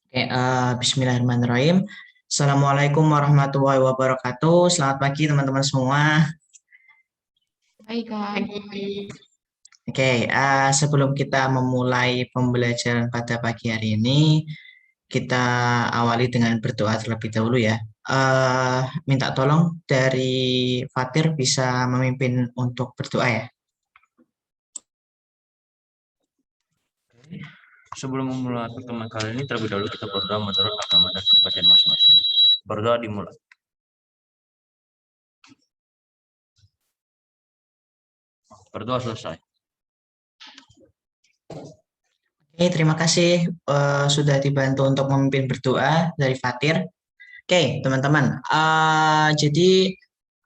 Oke, Bismillahirrahmanirrahim. Assalamualaikum warahmatullahi wabarakatuh. Selamat pagi teman-teman semua. Hai Kak. Oke, sebelum kita memulai pembelajaran pada pagi hari ini, kita awali dengan berdoa terlebih dahulu ya. Minta tolong dari Fatir bisa memimpin untuk berdoa ya. Sebelum memulai pertemuan kali ini, terlebih dahulu kita berdoa menurut agama dan kepercayaan masing-masing. Berdoa dimulai. Berdoa selesai. Oke, terima kasih sudah dibantu untuk memimpin berdoa dari Fatir. Oke, teman-teman. Jadi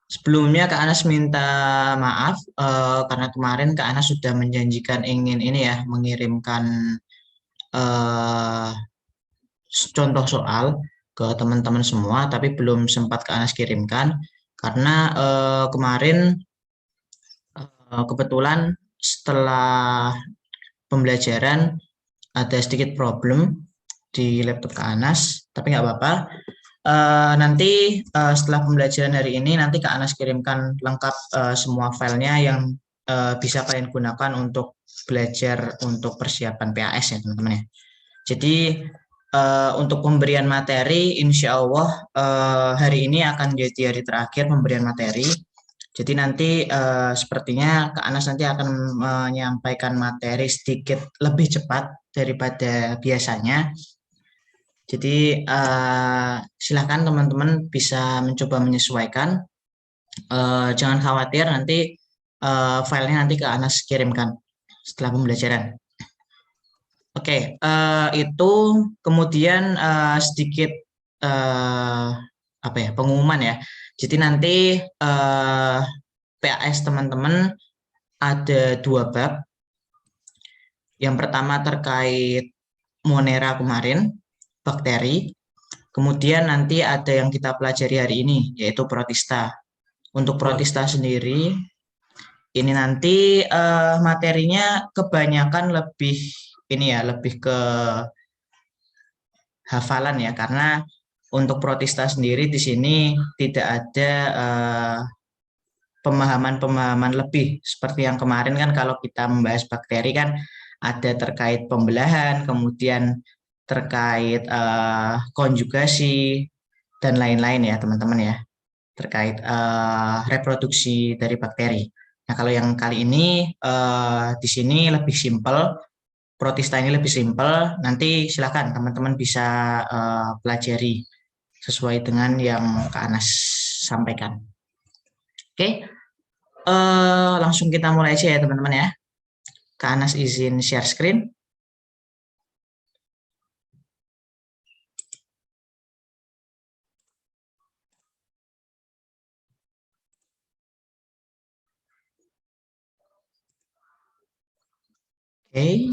sebelumnya Kak Anas minta maaf karena kemarin Kak Anas sudah menjanjikan ingin ini ya mengirimkan eh, contoh soal ke teman-teman semua, tapi belum sempat Kak Anas kirimkan karena kemarin kebetulan setelah pembelajaran ada sedikit problem di laptop Kak Anas, tapi nggak apa-apa. Nanti setelah pembelajaran hari ini nanti Kak Anas kirimkan lengkap semua filenya yang bisa kalian gunakan untuk belajar untuk persiapan PAS ya teman-teman ya. Jadi untuk pemberian materi insya Allah hari ini akan jadi hari terakhir pemberian materi. Jadi nanti sepertinya Kak Anas nanti akan menyampaikan materi sedikit lebih cepat daripada biasanya. Jadi silakan teman-teman bisa mencoba menyesuaikan. Jangan khawatir nanti filenya nanti ke Anas kirimkan setelah pembelajaran. Oke, itu kemudian sedikit apa ya pengumuman ya. Jadi nanti PAS teman-teman ada dua bab. Yang pertama terkait Monera kemarin, bakteri. Kemudian nanti ada yang kita pelajari hari ini, yaitu protista. Untuk protista sendiri, ini nanti materinya kebanyakan lebih ini ya, lebih ke hafalan ya, karena untuk protista sendiri di sini tidak ada pemahaman-pemahaman lebih seperti yang kemarin kan kalau kita membahas bakteri kan ada terkait pembelahan, kemudian terkait konjugasi dan lain-lain ya teman-teman ya, terkait reproduksi dari bakteri. Nah kalau yang kali ini di sini lebih simpel, protista ini lebih simpel. Nanti silakan teman-teman bisa pelajari sesuai dengan yang Kak Anas sampaikan. Oke, langsung kita mulai aja ya teman-teman ya. Kak Anas izin share screen. Oke.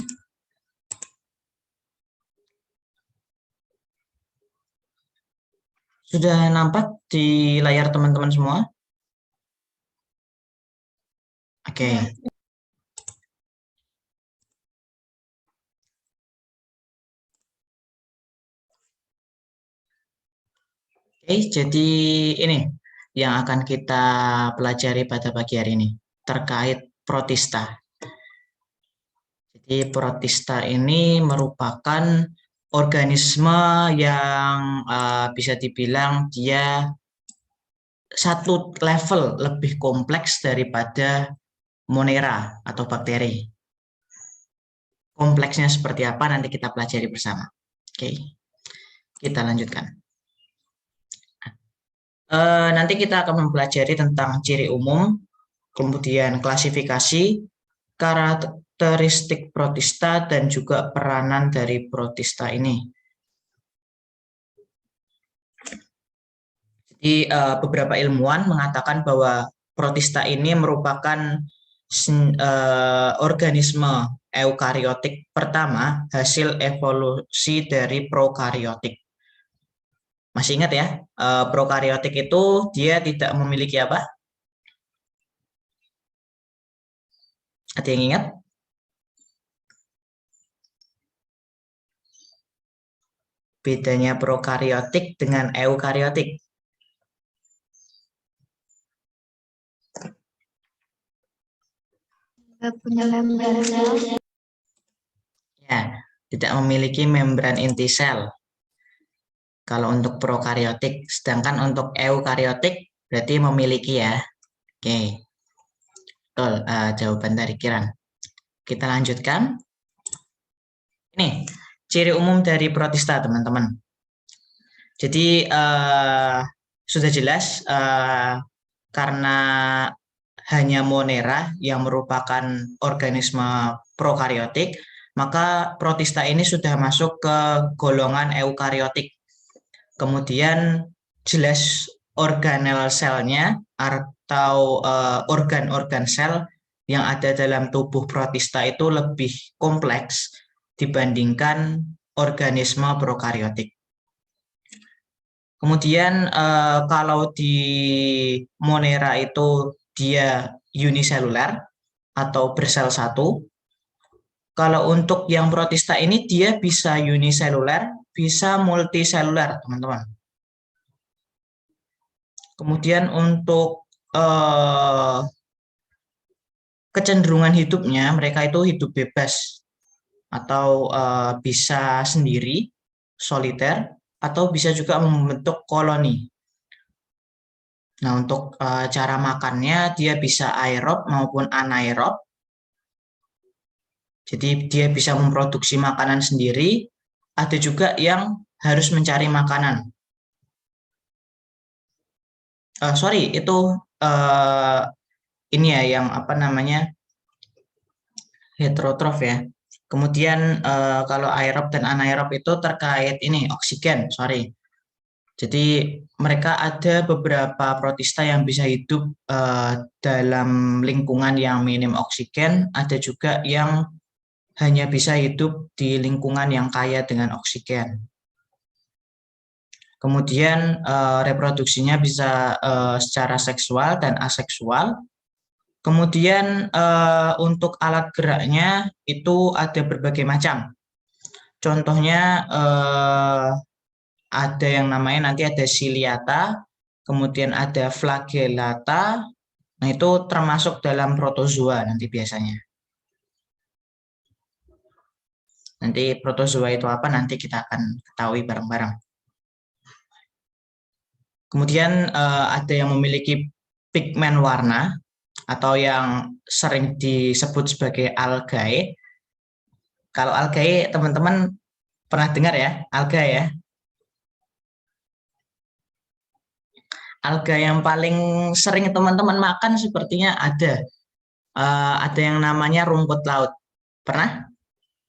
Sudah nampak di layar teman-teman semua? Oke. Ya. Oke, jadi ini yang akan kita pelajari pada pagi hari ini terkait protista. Jadi protista ini merupakan organisme yang bisa dibilang dia satu level lebih kompleks daripada Monera atau bakteri. Kompleksnya seperti apa nanti kita pelajari bersama. Oke, kita lanjutkan. Nanti kita akan mempelajari tentang ciri umum, kemudian klasifikasi, karakteristik protista, dan juga peranan dari protista ini. Jadi beberapa ilmuwan mengatakan bahwa protista ini merupakan organisme eukariotik pertama hasil evolusi dari prokariotik. Masih ingat ya, prokariotik itu dia tidak memiliki apa? Ada yang ingat? bedanya prokariotik dengan eukariotik? Nggak punya membran sel. Ya, tidak memiliki membran inti sel. Kalau untuk prokariotik, sedangkan untuk eukariotik berarti memiliki ya. Oke, betul jawaban dari Kiran. Kita lanjutkan. Ini ciri umum dari protista, teman-teman. Jadi sudah jelas karena hanya Monera yang merupakan organisme prokariotik, maka protista ini sudah masuk ke golongan eukariotik. Kemudian jelas organel selnya atau organ-organ sel yang ada dalam tubuh protista itu lebih kompleks dibandingkan organisme prokariotik. Kemudian kalau di Monera itu dia uniseluler atau bersel satu. Kalau untuk yang protista ini dia bisa uniseluler, bisa multiseluler, teman-teman. Kemudian untuk kecenderungan hidupnya, mereka itu hidup bebas atau bisa sendiri, soliter, atau bisa juga membentuk koloni. Nah, untuk cara makannya dia bisa aerob maupun anaerob. Jadi dia bisa memproduksi makanan sendiri, ada juga yang harus mencari makanan. Sorry, itu ini ya yang apa namanya heterotrof ya. Kemudian kalau aerob dan anaerob itu terkait ini oksigen, sorry. Jadi mereka ada beberapa protista yang bisa hidup dalam lingkungan yang minim oksigen, ada juga yang hanya bisa hidup di lingkungan yang kaya dengan oksigen. Kemudian reproduksinya bisa secara seksual dan aseksual. Kemudian untuk alat geraknya itu ada berbagai macam. Contohnya ada yang namanya nanti ada ciliata, kemudian ada flagellata. Nah, itu termasuk dalam protozoa nanti biasanya. Nanti protozoa itu apa nanti kita akan ketahui bareng-bareng. Kemudian ada yang memiliki pigmen warna atau yang sering disebut sebagai algae. Kalau algae teman-teman pernah dengar ya, alga ya. Alga yang paling sering teman-teman makan sepertinya ada yang namanya rumput laut. Pernah?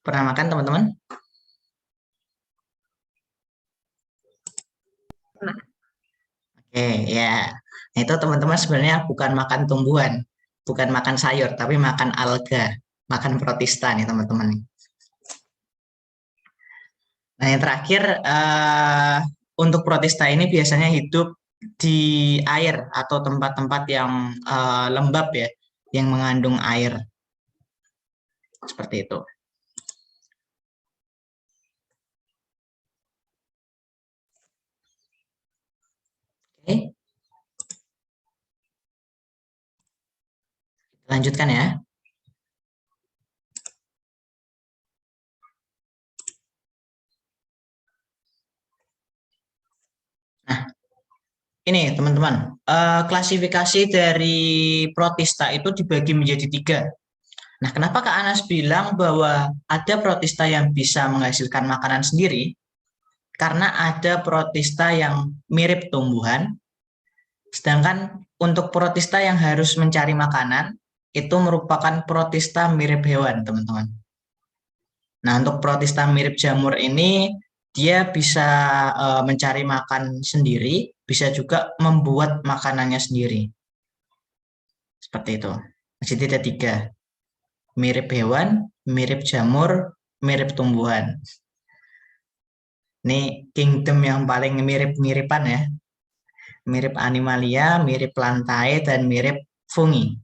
Pernah makan teman-teman? Pernah. Oke, ya. Nah, itu teman-teman sebenarnya bukan makan tumbuhan, bukan makan sayur, tapi makan alga, makan protista nih teman-teman. Nah, yang terakhir untuk protista ini biasanya hidup di air atau tempat-tempat yang lembab ya, yang mengandung air. Seperti itu. Oke. Lanjutkan ya. Nah, ini teman-teman, klasifikasi dari protista itu dibagi menjadi 3. Nah, kenapa Kak Anas bilang bahwa ada protista yang bisa menghasilkan makanan sendiri? Karena ada protista yang mirip tumbuhan, sedangkan untuk protista yang harus mencari makanan, itu merupakan protista mirip hewan, teman-teman. Nah, untuk protista mirip jamur ini, dia bisa mencari makan sendiri, bisa juga membuat makanannya sendiri. Seperti itu. Jadi ada 3. Mirip hewan, mirip jamur, mirip tumbuhan. Ini kingdom yang paling mirip-miripan ya. Mirip animalia, mirip plantae, dan mirip fungi.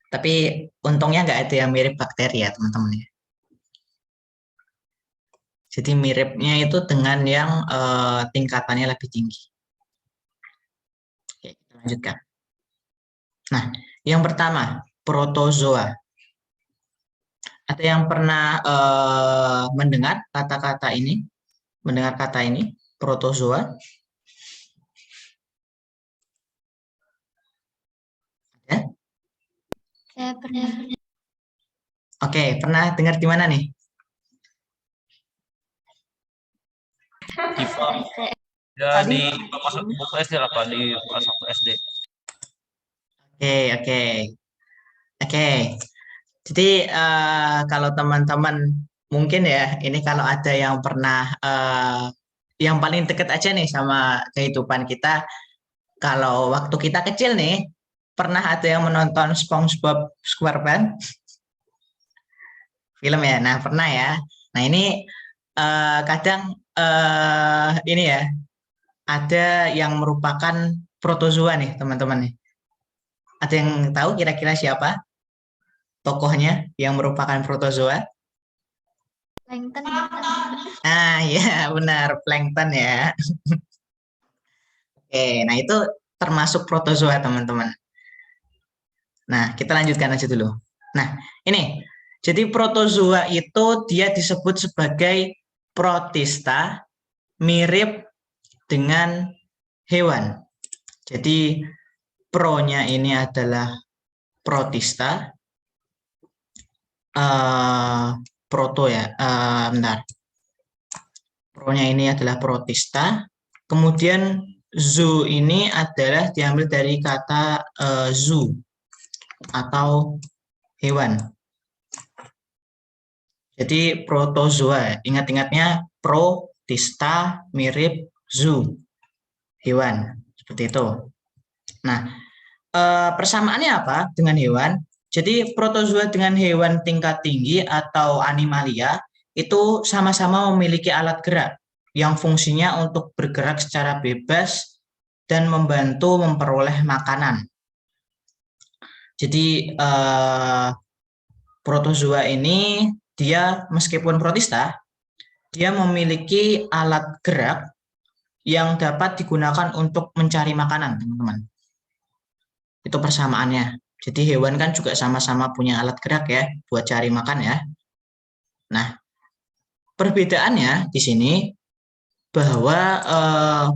Tapi untungnya nggak ada yang mirip bakteri ya teman-teman. Jadi miripnya itu dengan yang tingkatannya lebih tinggi. Oke, kita lanjutkan. Nah, yang pertama, protozoa. Ada yang pernah mendengar kata-kata ini? Mendengar kata ini, protozoa? Ya? Saya pernah. Oke, pernah dengar di mana nih? IPA ya di masuk buku SD lah Pak, di kelas 1 SD. Oke, oke. Oke. Jadi kalau teman-teman mungkin ya, ini kalau ada yang pernah yang paling deket aja nih sama kehidupan kita, kalau waktu kita kecil nih, pernah ada yang menonton SpongeBob SquarePants film ya? Nah, pernah ya. Nah, ini kadang ini ya, ada yang merupakan protozoa nih, teman-teman nih. Ada yang tahu kira-kira siapa tokohnya yang merupakan protozoa? Plankton. Ah, ya benar, plankton ya. Oke, nah itu termasuk protozoa, teman-teman. Nah, kita lanjutkan aja dulu. Nah, ini. Jadi protozoa itu dia disebut sebagai protista, mirip dengan hewan. Jadi pro-nya ini adalah protista, proto ya, bentar. Pro-nya ini adalah protista. Kemudian zoo ini adalah diambil dari kata zoo atau hewan. Jadi protozoa, ingat-ingatnya protista mirip zoo, hewan. Seperti itu. Nah, persamaannya apa dengan hewan? Jadi protozoa dengan hewan tingkat tinggi atau animalia itu sama-sama memiliki alat gerak yang fungsinya untuk bergerak secara bebas dan membantu memperoleh makanan. Jadi protozoa ini dia meskipun protista, dia memiliki alat gerak yang dapat digunakan untuk mencari makanan, teman-teman. Itu persamaannya. Jadi hewan kan juga sama-sama punya alat gerak ya buat cari makan ya. Nah, perbedaannya di sini bahwa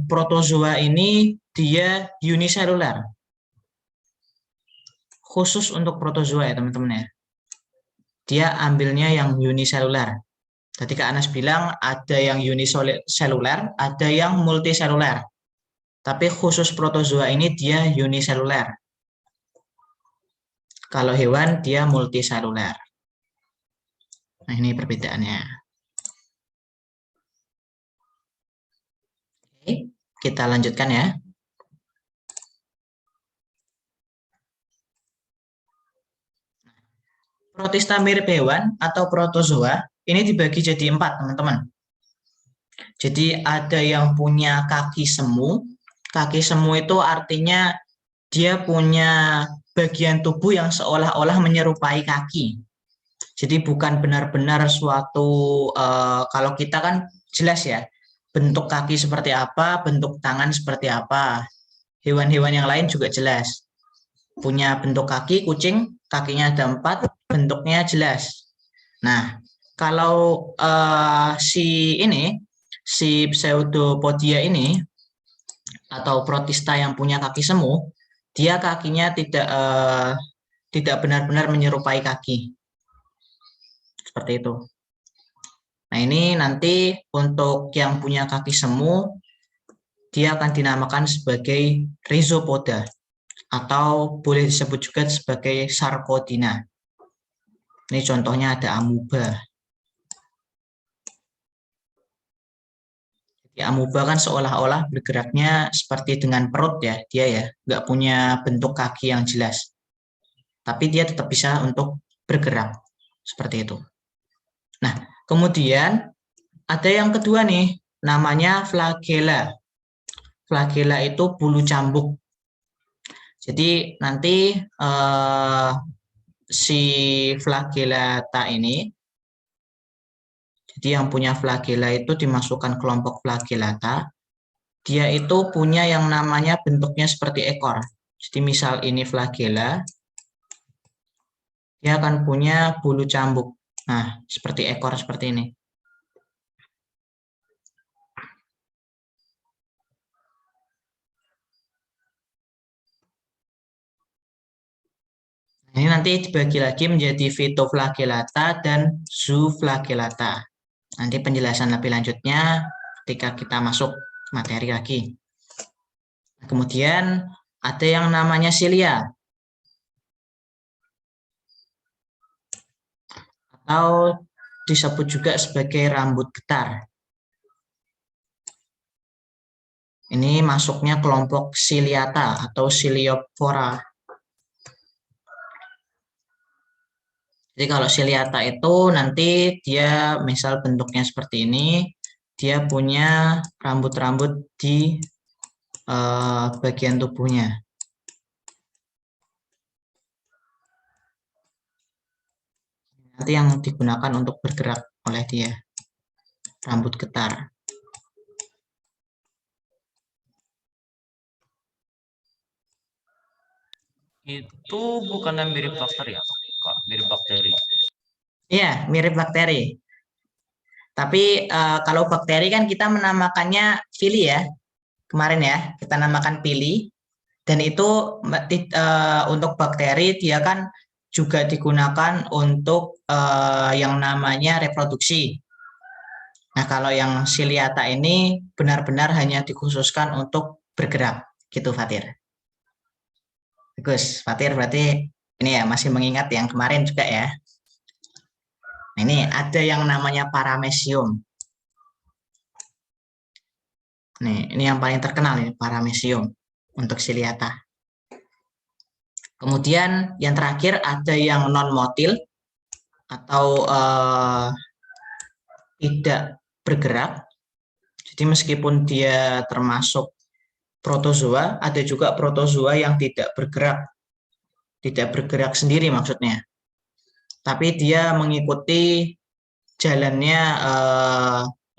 protozoa ini dia uniselular. Khusus untuk protozoa ya teman-teman ya. Dia ambilnya yang uniselular. Tadi Kak Anas bilang ada yang uniselular, ada yang multiselular. Tapi khusus protozoa ini dia uniselular. Kalau hewan dia multiselular. Nah, ini perbedaannya. Oke, kita lanjutkan ya. Protista mirip hewan atau protozoa ini dibagi jadi 4, teman-teman. Jadi ada yang punya kaki semu. Kaki semu itu artinya dia punya bagian tubuh yang seolah-olah menyerupai kaki. Jadi bukan benar-benar suatu kalau kita kan jelas ya bentuk kaki seperti apa, bentuk tangan seperti apa. Hewan-hewan yang lain juga jelas. Punya bentuk kaki, kucing kakinya ada 4, bentuknya jelas. Nah, kalau si pseudopodia ini atau protista yang punya kaki semu, dia kakinya tidak benar-benar menyerupai kaki. Seperti itu. Nah, ini nanti untuk yang punya kaki semu, dia akan dinamakan sebagai rhizopoda atau boleh disebut juga sebagai sarcodina. Ini contohnya ada amuba. Ya, amuba kan seolah-olah bergeraknya seperti dengan perut ya, dia ya, nggak punya bentuk kaki yang jelas. Tapi dia tetap bisa untuk bergerak, seperti itu. Nah, kemudian ada yang kedua nih, namanya flagella. Flagella itu bulu cambuk. Jadi nanti si flagellata ini, Jadi yang punya flagela itu dimasukkan kelompok flagellata. Dia itu punya yang namanya bentuknya seperti ekor. Jadi misal ini flagela, dia akan punya bulu cambuk. Nah, seperti ekor seperti ini. Ini nanti dibagi lagi menjadi Phytoflagellata dan Zooflagellata. Nanti penjelasan lebih lanjutnya ketika kita masuk materi lagi. Kemudian ada yang namanya silia atau disebut juga sebagai rambut getar. Ini masuknya kelompok Ciliata atau Ciliopora. Jadi kalau Ciliata itu nanti dia misal bentuknya seperti ini, dia punya rambut-rambut di bagian tubuhnya. Nanti yang digunakan untuk bergerak oleh dia, rambut getar. Itu bukannya mirip bakteri ya, Kak? Mirip bakteri. Iya, mirip bakteri. Tapi kalau bakteri kan kita menamakannya pili ya. Kemarin ya, kita namakan pili. Dan itu untuk bakteri dia kan juga digunakan untuk yang namanya reproduksi. Nah, kalau yang Ciliata ini benar-benar hanya dikhususkan untuk bergerak, gitu Fatir. Bagus, Fatir berarti ini ya masih mengingat yang kemarin juga ya. Nah, ini ada yang namanya paramecium. Nih, ini yang paling terkenal ini paramecium untuk Ciliata. Kemudian yang terakhir ada yang non-motil atau tidak bergerak. Jadi meskipun dia termasuk protozoa, ada juga protozoa yang tidak bergerak sendiri maksudnya. Tapi dia mengikuti jalannya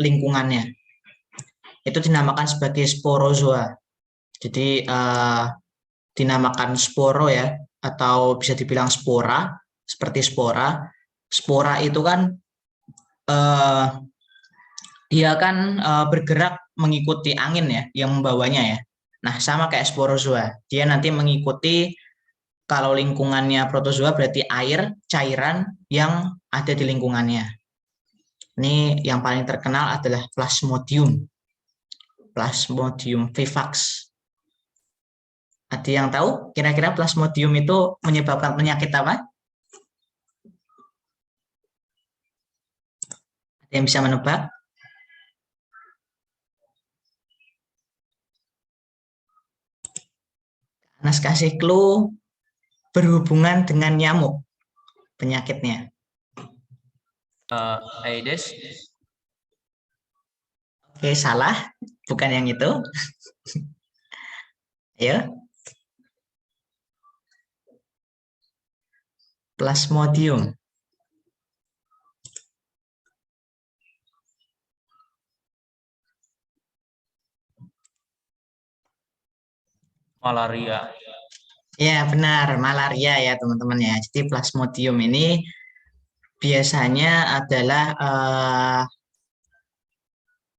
lingkungannya. Itu dinamakan sebagai sporozoa. Jadi dinamakan sporo ya, atau bisa dibilang spora, seperti spora. Spora itu kan dia kan bergerak mengikuti angin ya, yang membawanya ya. Nah, sama kayak sporozoa. Dia nanti mengikuti kalau lingkungannya protozoa berarti air, cairan yang ada di lingkungannya. Ini yang paling terkenal adalah Plasmodium. Plasmodium vivax. Ada yang tahu kira-kira Plasmodium itu menyebabkan penyakit apa? Ada yang bisa menebak? Anas kasih clue berhubungan dengan nyamuk penyakitnya. Aedes. Oke, salah. Bukan yang itu. Ayo. Plasmodium. Malaria. Ya, benar. Malaria ya, teman-teman ya. Jadi Plasmodium ini biasanya adalah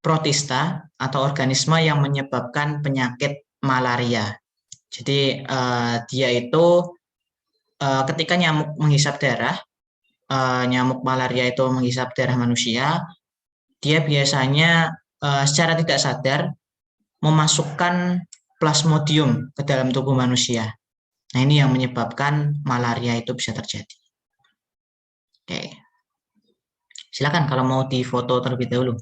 protista atau organisme yang menyebabkan penyakit malaria. Jadi dia itu ketika nyamuk menghisap darah, nyamuk malaria itu menghisap darah manusia, dia biasanya secara tidak sadar memasukkan plasmodium ke dalam tubuh manusia. Nah, ini yang menyebabkan malaria itu bisa terjadi. Oke. Silakan kalau mau difoto terlebih dahulu.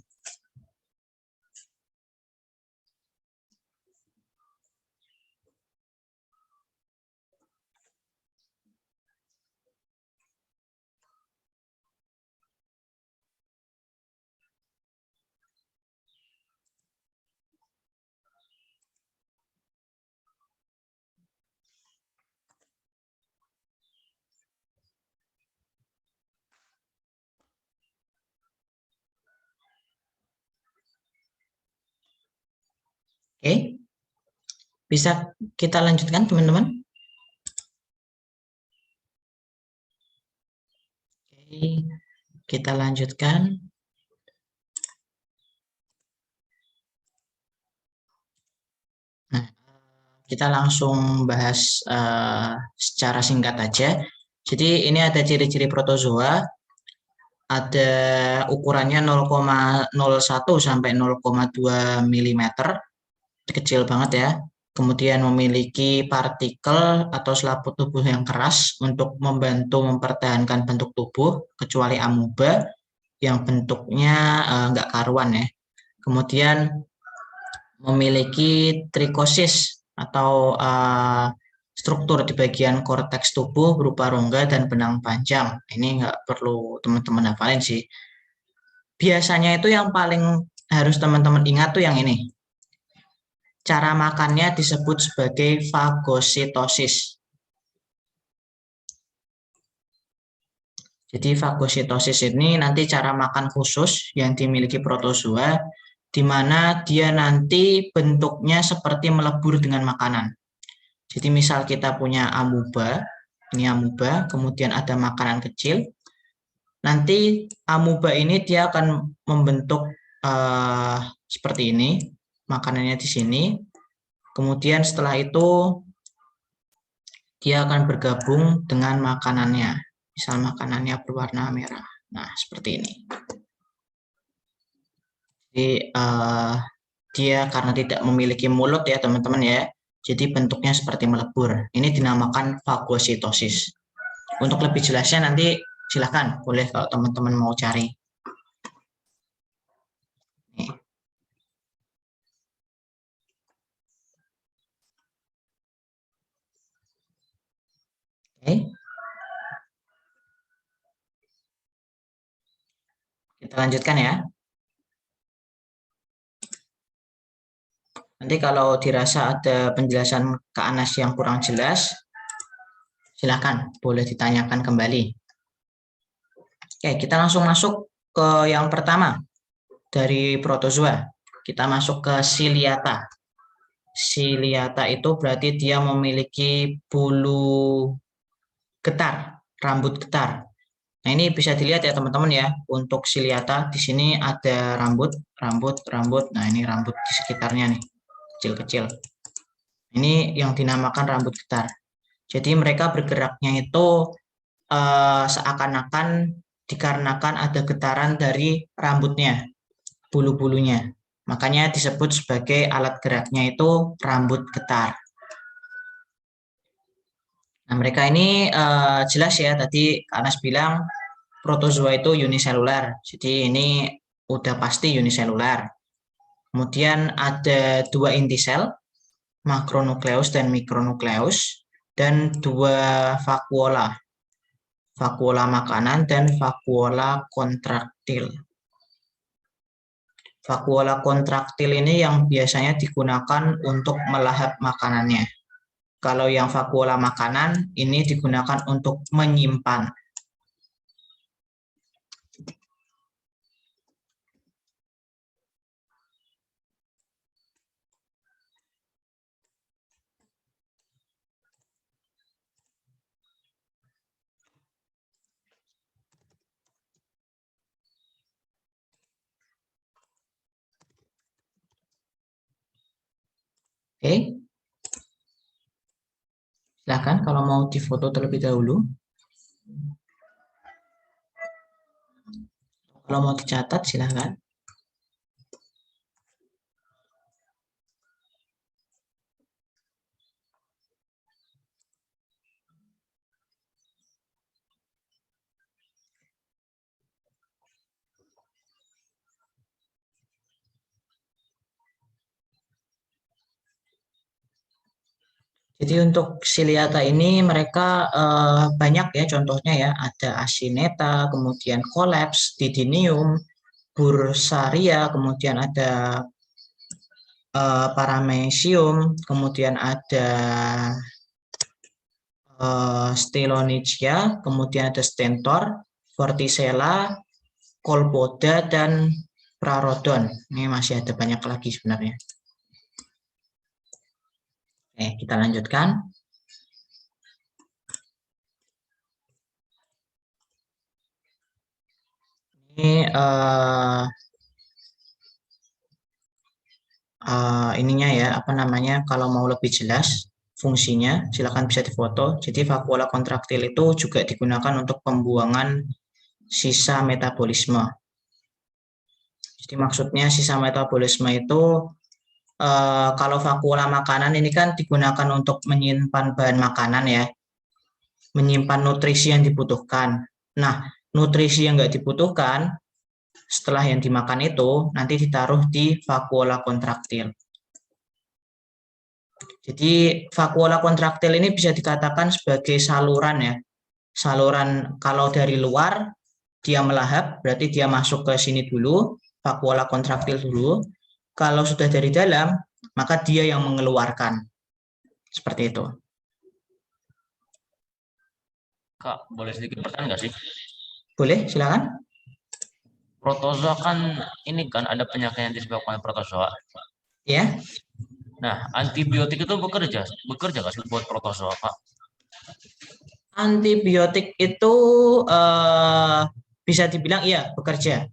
Oke, bisa kita lanjutkan teman-teman? Oke, kita lanjutkan. Nah, kita langsung bahas secara singkat aja. Jadi ini ada ciri-ciri protozoa. Ada ukurannya 0,01 sampai 0,2 mm, kecil banget ya. Kemudian memiliki partikel atau selaput tubuh yang keras untuk membantu mempertahankan bentuk tubuh, kecuali amuba yang bentuknya nggak karuan ya. Kemudian memiliki trikosis atau struktur di bagian korteks tubuh berupa rongga dan benang panjang. Ini nggak perlu teman-teman hafalin sih. Biasanya itu yang paling harus teman-teman ingat tuh yang ini. Cara makannya disebut sebagai fagositosis. Jadi fagositosis ini nanti cara makan khusus yang dimiliki protozoa, di mana dia nanti bentuknya seperti melebur dengan makanan. Jadi misal kita punya amuba, ini amuba, kemudian ada makanan kecil, nanti amuba ini dia akan membentuk seperti ini, makanannya di sini. Kemudian setelah itu dia akan bergabung dengan makanannya. Misal makanannya berwarna merah. Nah, seperti ini. Jadi dia karena tidak memiliki mulut ya teman-teman ya. Jadi bentuknya seperti melebur. Ini dinamakan fagositosis. Untuk lebih jelasnya nanti silahkan, boleh kalau teman-teman mau cari. Nih. Oke. Kita lanjutkan ya. Nanti kalau dirasa ada penjelasan ke Anas yang kurang jelas, silakan, boleh ditanyakan kembali. Oke, kita langsung masuk ke yang pertama dari protozoa. Kita masuk ke Ciliata. Ciliata itu berarti dia memiliki bulu getar, rambut getar. Nah, ini bisa dilihat ya teman-teman ya. Untuk Ciliata di sini ada rambut. Nah, ini rambut di sekitarnya nih, kecil-kecil. Ini yang dinamakan rambut getar. Jadi mereka bergeraknya itu seakan-akan dikarenakan ada getaran dari rambutnya, bulu-bulunya. Makanya disebut sebagai alat geraknya itu rambut getar. Nah, mereka ini jelas ya, tadi Anas bilang protozoa itu uniselular. Jadi ini udah pasti uniselular. Kemudian ada dua inti sel, makronukleus dan mikronukleus, dan dua vakuola. Vakuola makanan dan vakuola kontraktil. Vakuola kontraktil ini yang biasanya digunakan untuk melahap makanannya. Kalau yang vakuola makanan ini digunakan untuk menyimpan. Oke. Silakan kalau mau difoto terlebih dahulu. Kalau mau dicatat silakan. Jadi untuk Ciliata ini mereka banyak ya contohnya ya. Ada Acineta, kemudian Collapse, Didinium, Bursaria, kemudian ada Paramecium, kemudian ada Stylonychia, kemudian ada Stentor, Vorticella, Colpoda, dan Prarodon. Ini masih ada banyak lagi sebenarnya. Oke, kita lanjutkan. Ini ininya ya, apa namanya, kalau mau lebih jelas fungsinya, silakan bisa difoto. Jadi vakuola kontraktil itu juga digunakan untuk pembuangan sisa metabolisme. Jadi maksudnya sisa metabolisme itu kalau vakuola makanan ini kan digunakan untuk menyimpan bahan makanan ya, menyimpan nutrisi yang dibutuhkan. Nah, nutrisi yang nggak dibutuhkan setelah yang dimakan itu nanti ditaruh di vakuola kontraktil. Jadi vakuola kontraktil ini bisa dikatakan sebagai saluran ya. Saluran kalau dari luar dia melahap berarti dia masuk ke sini dulu, vakuola kontraktil dulu. Kalau sudah dari dalam maka dia yang mengeluarkan. Seperti itu. Kak, boleh sedikit pertanyaan nggak sih? Boleh, silakan. Protozoa kan ini kan ada penyakit yang disebabkan protozoa. Ya. Nah, antibiotik itu bekerja nggak sih buat protozoa, Pak? Antibiotik itu bisa dibilang iya bekerja.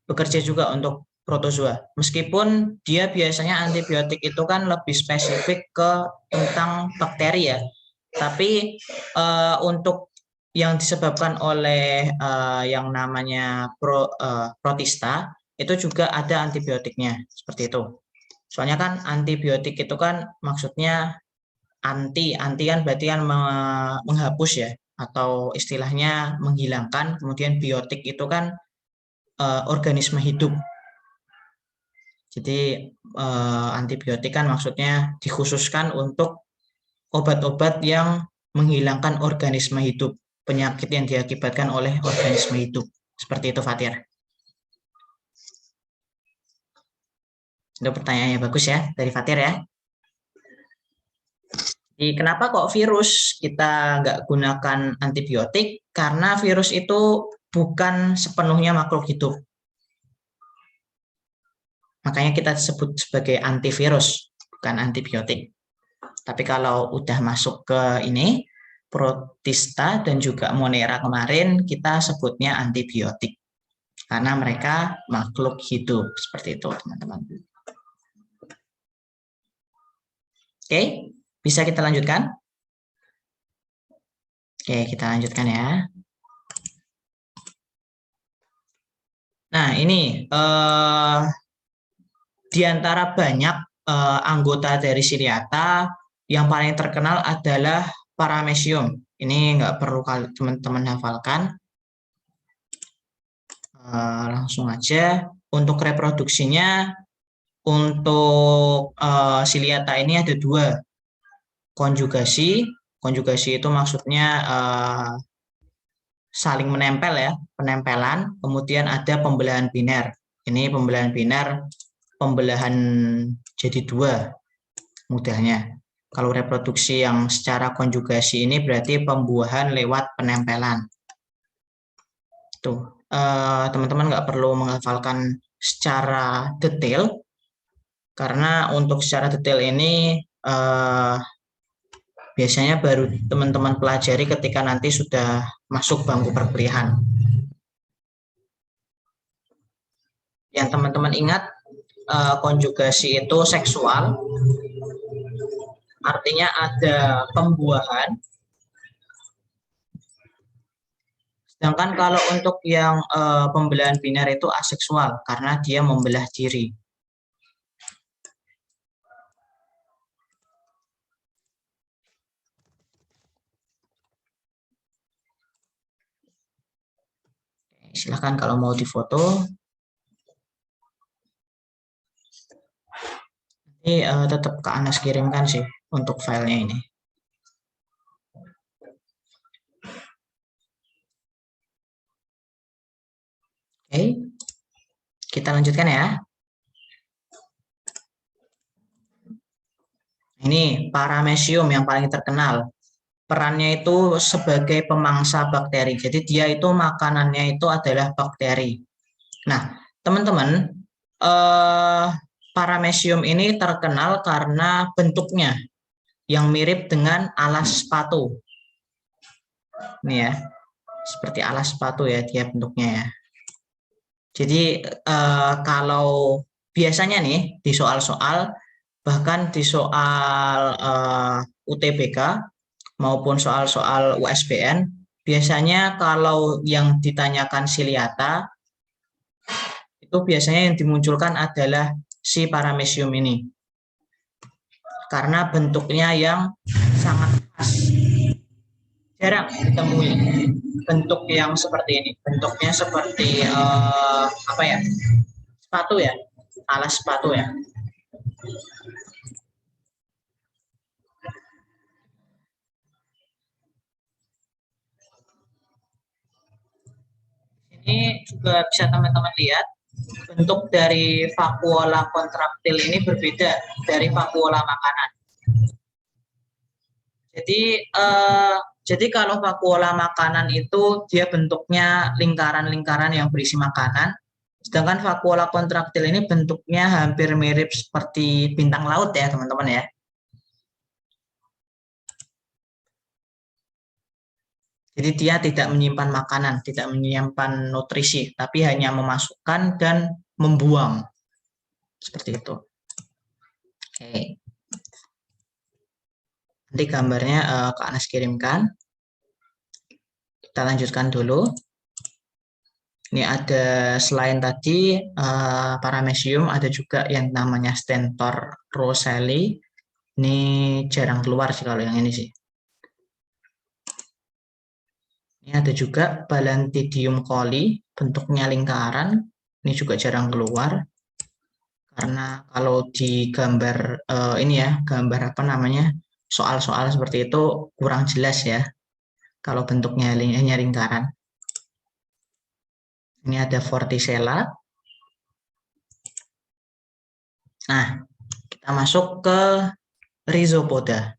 Bekerja juga untuk protozoa. Meskipun dia biasanya antibiotik itu kan lebih spesifik ke tentang bakteri ya. Tapi untuk yang disebabkan oleh yang namanya protista itu juga ada antibiotiknya seperti itu. Soalnya kan antibiotik itu kan maksudnya anti kan berarti kan menghapus ya, atau istilahnya menghilangkan. Kemudian biotik itu kan organisme hidup. Jadi antibiotik kan maksudnya dikhususkan untuk obat-obat yang menghilangkan organisme hidup, penyakit yang diakibatkan oleh organisme hidup. Seperti itu, Fatir. Itu pertanyaannya bagus ya dari Fatir ya. Jadi kenapa kok virus kita nggak gunakan antibiotik? Karena virus itu bukan sepenuhnya makhluk hidup. Makanya kita sebut sebagai antivirus, bukan antibiotik. Tapi kalau udah masuk ke ini, protista dan juga monera kemarin, kita sebutnya antibiotik. Karena mereka makhluk hidup. Seperti itu, teman-teman. Oke, bisa kita lanjutkan? Oke, kita lanjutkan ya. Nah, ini di antara banyak anggota dari Ciliata, yang paling terkenal adalah Paramecium. Ini nggak perlu teman-teman hafalkan. Langsung aja. Untuk reproduksinya, untuk Ciliata ini ada dua. Konjugasi. Konjugasi itu maksudnya saling menempel ya, penempelan. Kemudian ada pembelahan biner. Ini pembelahan biner, pembelahan jadi dua mudahnya. Kalau reproduksi yang secara konjugasi ini berarti pembuahan lewat penempelan. Tuh, teman-teman nggak perlu menghafalkan secara detail, karena untuk secara detail ini biasanya baru teman-teman pelajari ketika nanti sudah masuk bangku perkuliahan. Yang teman-teman ingat, konjugasi itu seksual, artinya ada pembuahan. Sedangkan kalau untuk yang pembelahan biner itu aseksual, karena dia membelah diri. Silahkan kalau mau difoto. Ini tetap ke Anas kirimkan sih untuk filenya ini. Oke, kita lanjutkan ya. Ini Paramecium yang paling terkenal. Perannya itu sebagai pemangsa bakteri. Jadi dia itu makanannya itu adalah bakteri. Nah, teman-teman, paramecium ini terkenal karena bentuknya yang mirip dengan alas sepatu. Ini ya, seperti alas sepatu ya dia bentuknya ya. Jadi kalau biasanya nih di soal-soal, bahkan di soal UTBK maupun soal-soal USBN, biasanya kalau yang ditanyakan siliata, itu biasanya yang dimunculkan adalah si paramecium ini. Karena bentuknya yang sangat khas. Jarang ditemui bentuk yang seperti ini. Bentuknya seperti apa ya? Sepatu ya, alas sepatu ya. Ini juga bisa teman-teman lihat, bentuk dari vakuola kontraktil ini berbeda dari vakuola makanan. Jadi kalau vakuola makanan itu dia bentuknya lingkaran-lingkaran yang berisi makanan, sedangkan vakuola kontraktil ini bentuknya hampir mirip seperti bintang laut ya teman-teman ya. Jadi dia tidak menyimpan makanan, tidak menyimpan nutrisi, tapi hanya memasukkan dan membuang. Seperti itu. Oke. Nanti gambarnya Kak Anas kirimkan. Kita lanjutkan dulu. Ini ada selain tadi paramecium, ada juga yang namanya stentor roselli. Ini jarang keluar sih kalau yang ini sih. Ini ada juga Balantidium coli, bentuknya lingkaran. Ini juga jarang keluar. Karena kalau di gambar ini ya, gambar apa namanya, soal-soal seperti itu kurang jelas ya. Kalau bentuknya hanya lingkaran. Ini ada Vorticella. Nah, kita masuk ke Rhizopoda.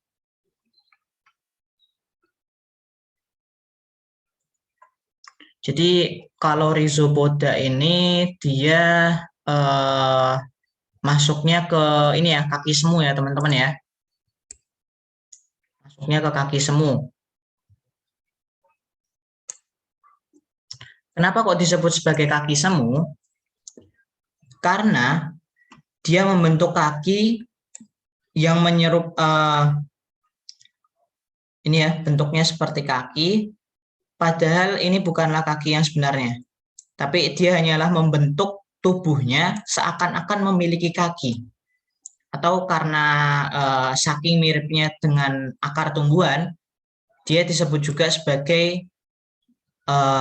Jadi kalau Rhizopoda ini dia masuknya ke ini ya, kaki semu ya teman-teman ya. Masuknya ke kaki semu. Kenapa kok disebut sebagai kaki semu? Karena dia membentuk kaki yang menyerup ini ya, bentuknya seperti kaki, padahal ini bukanlah kaki yang sebenarnya. Tapi dia hanyalah membentuk tubuhnya seakan-akan memiliki kaki. Atau karena saking miripnya dengan akar tumbuhan, dia disebut juga sebagai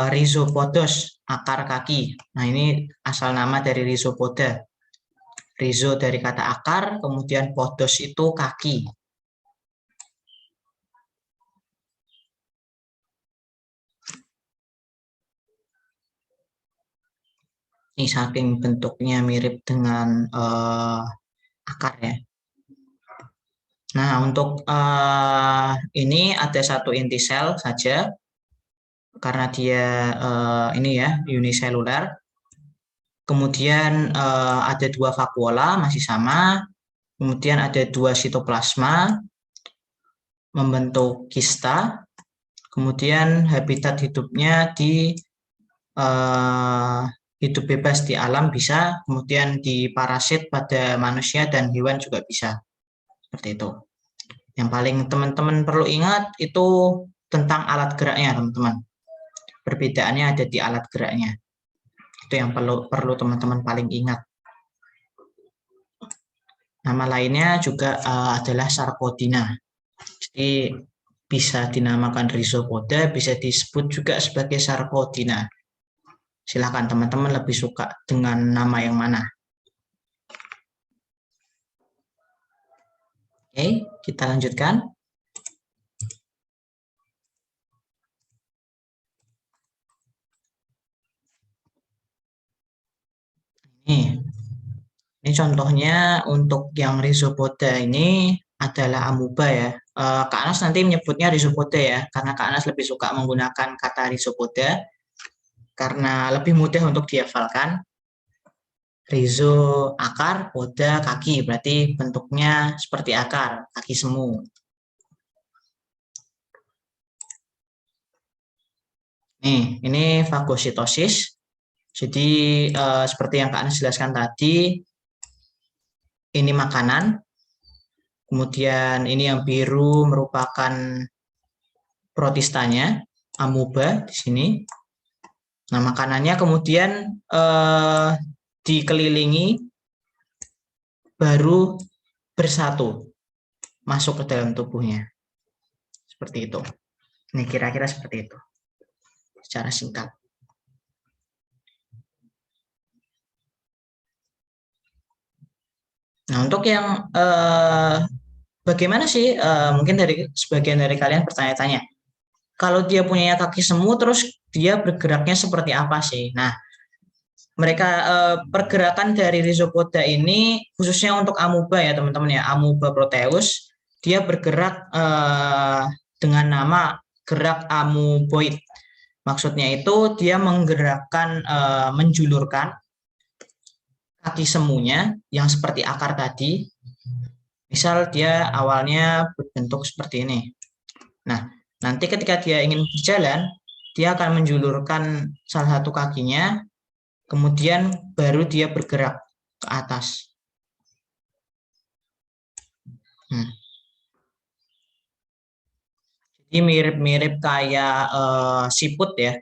rhizopodos, akar kaki. Nah, ini asal nama dari rhizopoda. Rhizo dari kata akar, kemudian podos itu kaki. Ini saking bentuknya mirip dengan akar ya. Nah, untuk ini ada satu inti sel saja, karena dia ini ya uniseluler. Kemudian ada dua vakuola masih sama. Kemudian ada dua sitoplasma membentuk kista. Kemudian habitat hidupnya di hidup bebas di alam bisa, kemudian di parasit pada manusia dan hewan juga bisa. Seperti itu. Yang paling teman-teman perlu ingat itu tentang alat geraknya, teman-teman. Perbedaannya ada di alat geraknya. Itu yang perlu teman-teman paling ingat. Nama lainnya juga adalah Sarcodina. Jadi bisa dinamakan Rhizopoda, bisa disebut juga sebagai Sarcodina. Silakan teman-teman lebih suka dengan nama yang mana. Oke, kita lanjutkan. Ini contohnya untuk yang Rhizopoda ini adalah amuba ya. Kak Anas nanti menyebutnya Rhizopoda ya, karena Kak Anas lebih suka menggunakan kata Rhizopoda karena lebih mudah untuk dihafalkan. Rhizo akar, poda kaki, berarti bentuknya seperti akar, kaki semu. Nih, ini fagositosis. Jadi seperti yang Kak Anas jelaskan tadi, ini makanan. Kemudian ini yang biru merupakan protistanya, amuba di sini. Nah, makanannya kemudian dikelilingi baru bersatu masuk ke dalam tubuhnya. Seperti itu. Ini kira-kira seperti itu. Secara singkat. Nah, untuk yang bagaimana sih mungkin dari sebagian dari kalian bertanya-tanya, kalau dia punya kaki semu terus dia bergeraknya seperti apa sih? Nah, mereka pergerakan dari rhizopoda ini khususnya untuk amuba ya teman-teman ya, amuba proteus, dia bergerak dengan nama gerak amuboid. Maksudnya itu dia menggerakkan, menjulurkan kaki semunya yang seperti akar tadi. Misal dia awalnya berbentuk seperti ini. Nah, nanti ketika dia ingin berjalan, dia akan menjulurkan salah satu kakinya, kemudian baru dia bergerak ke atas. Jadi mirip-mirip kayak siput ya.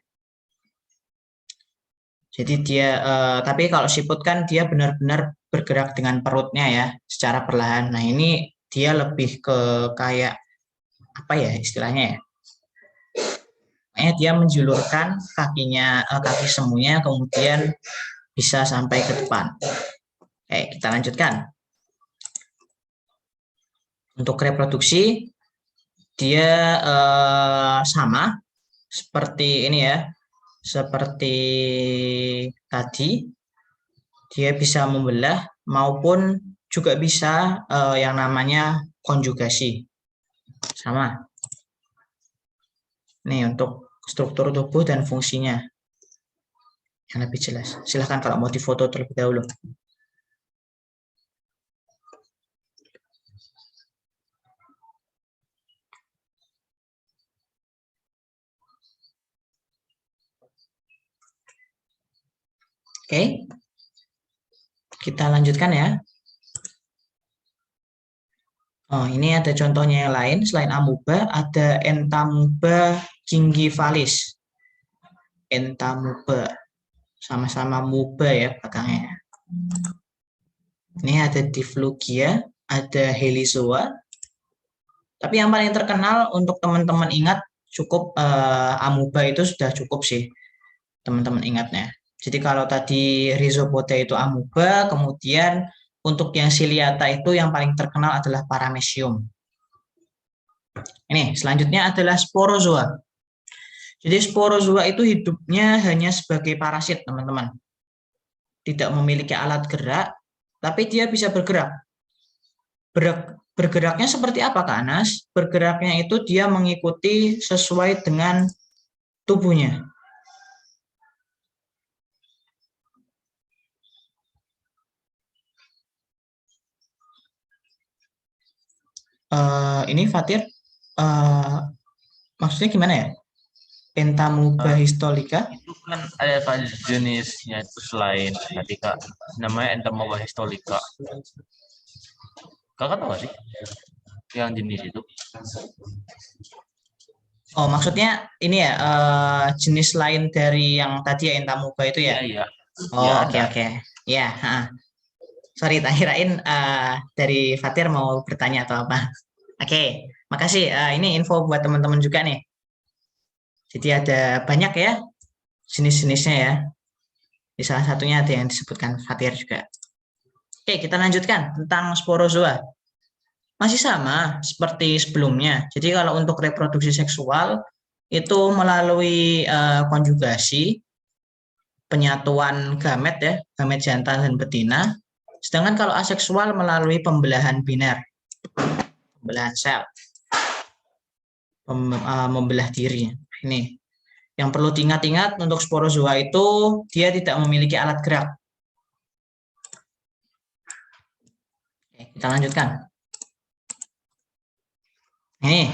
Jadi dia, tapi kalau siput kan dia benar-benar bergerak dengan perutnya ya, secara perlahan. Nah ini dia lebih ke kayak apa ya istilahnya ya? Dia menjulurkan kakinya, kaki semuanya, kemudian bisa sampai ke depan. Oke, kita lanjutkan. Untuk reproduksi dia sama seperti ini ya, seperti tadi. Dia bisa membelah maupun juga bisa yang namanya konjugasi. Sama. Nih untuk struktur tubuh dan fungsinya yang lebih jelas. Silahkan kalau mau difoto terlebih dahulu. Oke. Kita lanjutkan ya. Oh, ini ada contohnya yang lain. Selain amuba, ada entamuba gingivalis. Entamuba. Sama-sama muba ya belakangnya. Ini ada diflugia, ada helizoa. Tapi yang paling terkenal untuk teman-teman ingat cukup amuba itu sudah cukup sih teman-teman ingatnya. Jadi kalau tadi rhizopoda itu amuba, kemudian untuk yang ciliata itu yang paling terkenal adalah paramecium. Ini selanjutnya adalah sporozoa. Jadi sporozoa itu hidupnya hanya sebagai parasit teman-teman. Tidak memiliki alat gerak, tapi dia bisa bergerak. Bergeraknya seperti apa Kak Anas? Bergeraknya itu dia mengikuti sesuai dengan tubuhnya. Ini Fatir, maksudnya gimana ya? Entamuba histolica? Itu kan ada jenisnya itu selain tadi Kak, namanya Entamuba histolica. Kakak tahu gak sih yang jenis itu? Oh, maksudnya ini ya jenis lain dari yang tadi ya Entamuba itu ya? Iya. Oh, oke. Ya, sorry, tak kirain dari Fatir mau bertanya atau apa. Oke, makasih. Ini info buat teman-teman juga nih. Jadi ada banyak ya jenis-jenisnya ya. Di salah satunya ada yang disebutkan Fatir juga. Oke, kita lanjutkan tentang sporozoa. Masih sama seperti sebelumnya. Jadi kalau untuk reproduksi seksual itu melalui konjugasi, penyatuan gamet ya, gamet jantan dan betina. Sedangkan kalau aseksual melalui pembelahan biner, pembelahan sel, membelah diri. Ini yang perlu diingat-ingat untuk sporozoa itu dia tidak memiliki alat gerak. Oke, kita lanjutkan. Ini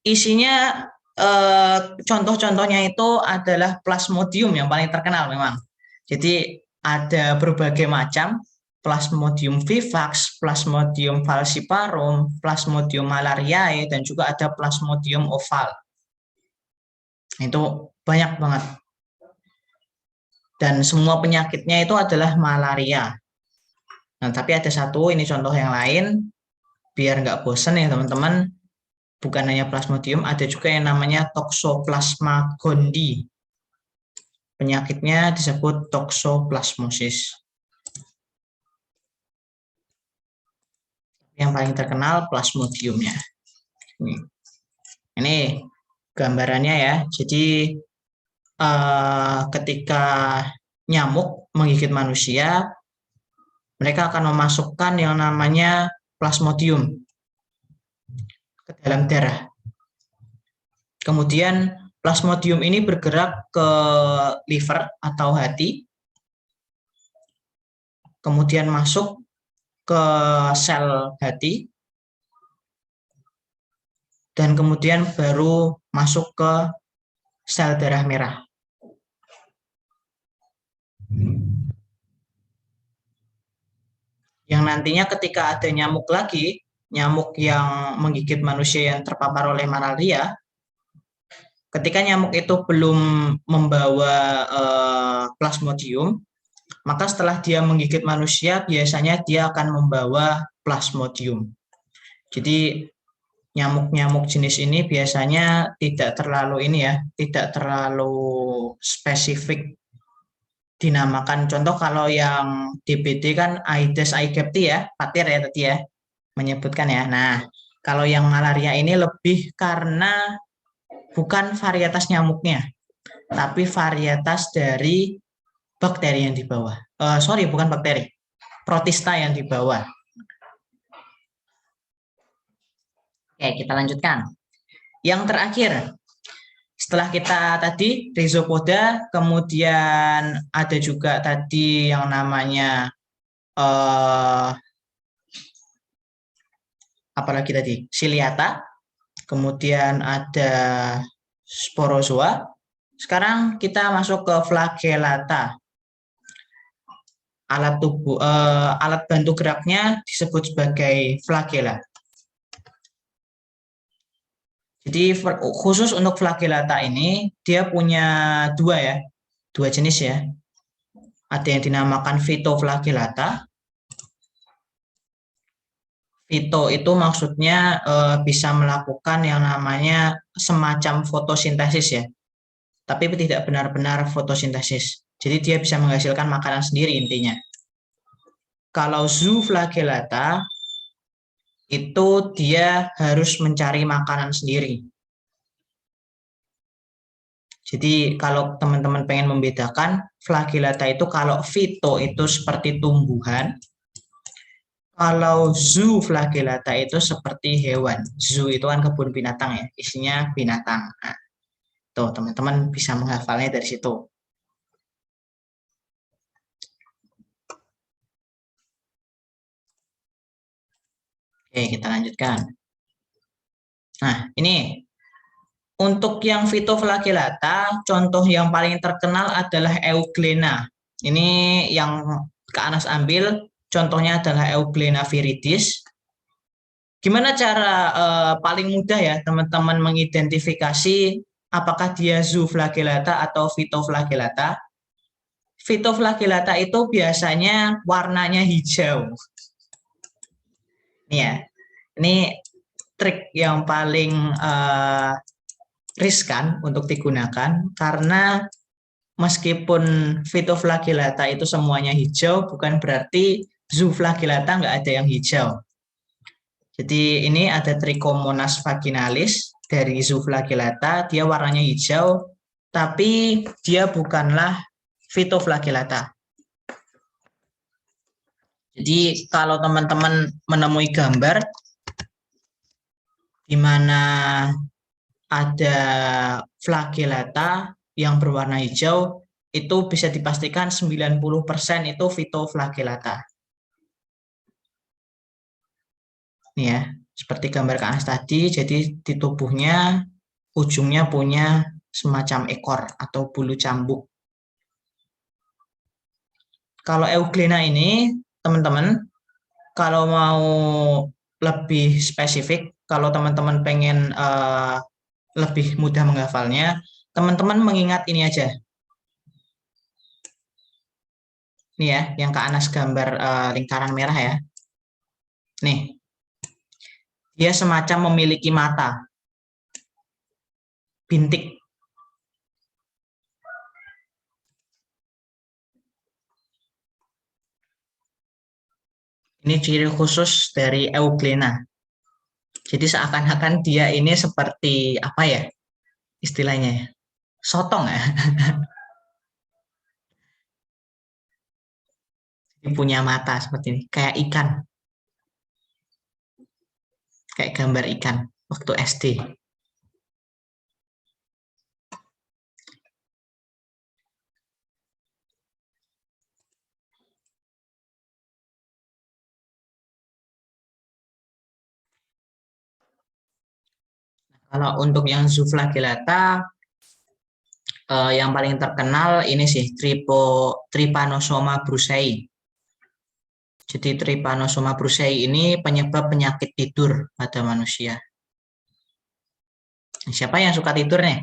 isinya contoh-contohnya itu adalah plasmodium yang paling terkenal memang. Jadi ada berbagai macam Plasmodium vivax, Plasmodium falciparum, Plasmodium malariae, dan juga ada Plasmodium oval. Itu banyak banget. Dan semua penyakitnya itu adalah malaria. Nah, tapi ada satu, ini contoh yang lain, biar nggak bosan ya teman-teman, bukan hanya Plasmodium, ada juga yang namanya Toxoplasma gondii. Penyakitnya disebut toxoplasmosis. Yang paling terkenal Plasmodiumnya. Ini gambarannya ya, jadi ketika nyamuk menggigit manusia, mereka akan memasukkan yang namanya plasmodium ke dalam darah. Kemudian plasmodium ini bergerak ke liver atau hati, kemudian masuk ke sel hati, dan kemudian baru masuk ke sel darah merah. Yang nantinya ketika ada nyamuk lagi, nyamuk yang menggigit manusia yang terpapar oleh malaria, ketika nyamuk itu belum membawa plasmodium, maka setelah dia menggigit manusia, biasanya dia akan membawa plasmodium. Jadi nyamuk-nyamuk jenis ini biasanya tidak terlalu tidak terlalu spesifik dinamakan. Contoh kalau yang DBD kan Aedes aegypti ya, Patir ya tadi ya menyebutkan ya. Nah, kalau yang malaria ini lebih karena bukan varietas nyamuknya, tapi varietas dari bakteri yang di bawah. Bukan bakteri, protista yang di bawah. Oke, kita lanjutkan. Yang terakhir, setelah kita tadi rhizopoda, kemudian ada juga tadi yang namanya apalagi tadi Ciliata, kemudian ada sporozoa. Sekarang kita masuk ke flagellata. Alat bantu geraknya disebut sebagai flagella. Jadi khusus untuk flagellata ini dia punya dua jenis ya. Ada yang dinamakan phytoflagellata. Phyto itu maksudnya bisa melakukan yang namanya semacam fotosintesis ya. Tapi tidak benar-benar fotosintesis. Jadi dia bisa menghasilkan makanan sendiri intinya. Kalau zooflagellata itu dia harus mencari makanan sendiri. Jadi kalau teman-teman pengen membedakan, flagellata itu kalau phyto itu seperti tumbuhan, kalau zooflagellata itu seperti hewan. Zoo itu kan kebun binatang ya, isinya binatang. Nah, tuh teman-teman bisa menghafalnya dari situ. Oke, kita lanjutkan. Nah, ini untuk yang phytoflagellata, contoh yang paling terkenal adalah Euglena. Ini yang Kak Anas ambil, contohnya adalah Euglena viridis. Gimana cara paling mudah ya teman-teman mengidentifikasi apakah dia zooflagellata atau phytoflagellata? Phytoflagellata itu biasanya warnanya hijau. Ini ya, ini trik yang paling riskan untuk digunakan karena meskipun phytoflagellata itu semuanya hijau, bukan berarti zooflagellata nggak ada yang hijau. Jadi ini ada Trichomonas vaginalis dari zooflagellata, dia warnanya hijau, tapi dia bukanlah phytoflagellata. Jadi kalau teman-teman menemui gambar di mana ada flagellata yang berwarna hijau, itu bisa dipastikan 90% itu phytoflagellata. Nih ya, seperti gambar ke atas tadi, jadi di tubuhnya ujungnya punya semacam ekor atau bulu cambuk. Kalau euglena ini, teman-teman, kalau mau lebih spesifik, kalau teman-teman pengen lebih mudah menghafalnya, teman-teman mengingat ini aja. Ini ya, yang ke atas gambar lingkaran merah ya. Nih, dia semacam memiliki mata, bintik. Ini ciri khusus dari euglena. Jadi seakan-akan dia ini seperti apa ya istilahnya? Sotong ya. Dia punya mata seperti ini, kayak ikan. Kayak gambar ikan waktu SD. Kalau untuk yang Zoophagellata, yang paling terkenal ini sih Trypanosoma brucei. Jadi Trypanosoma brucei ini penyebab penyakit tidur pada manusia. Siapa yang suka tidur nih?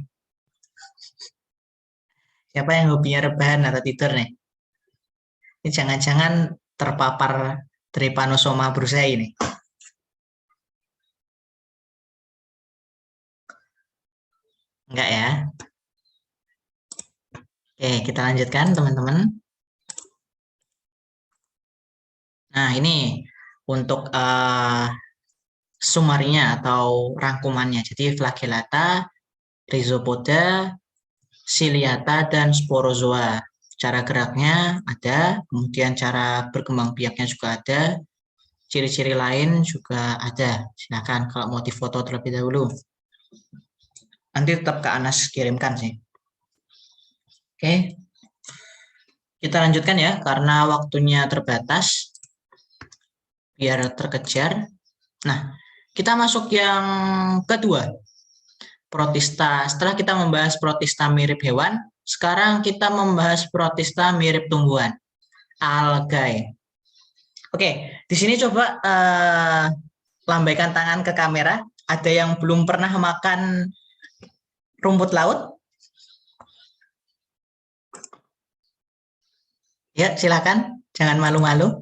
Siapa yang hobinya rebahan atau tidur nih? Ini jangan-jangan terpapar Trypanosoma brucei ini. Enggak ya? Oke, kita lanjutkan teman-teman. Nah, ini untuk sumarinya atau rangkumannya. Jadi flagellata, rhizopoda, ciliata, dan sporozoa. Cara geraknya ada, kemudian cara berkembang biaknya juga ada, ciri-ciri lain juga ada. Silakan kalau mau difoto terlebih dahulu. Nanti tetap ke Anas kirimkan sih. Oke. Kita lanjutkan ya, karena waktunya terbatas. Biar terkejar. Nah, kita masuk yang kedua. Protista. Setelah kita membahas protista mirip hewan, sekarang kita membahas protista mirip tumbuhan. Algae. Oke, di sini coba lambaikan tangan ke kamera. Ada yang belum pernah makan rumput laut? Ya, silakan. Jangan malu-malu.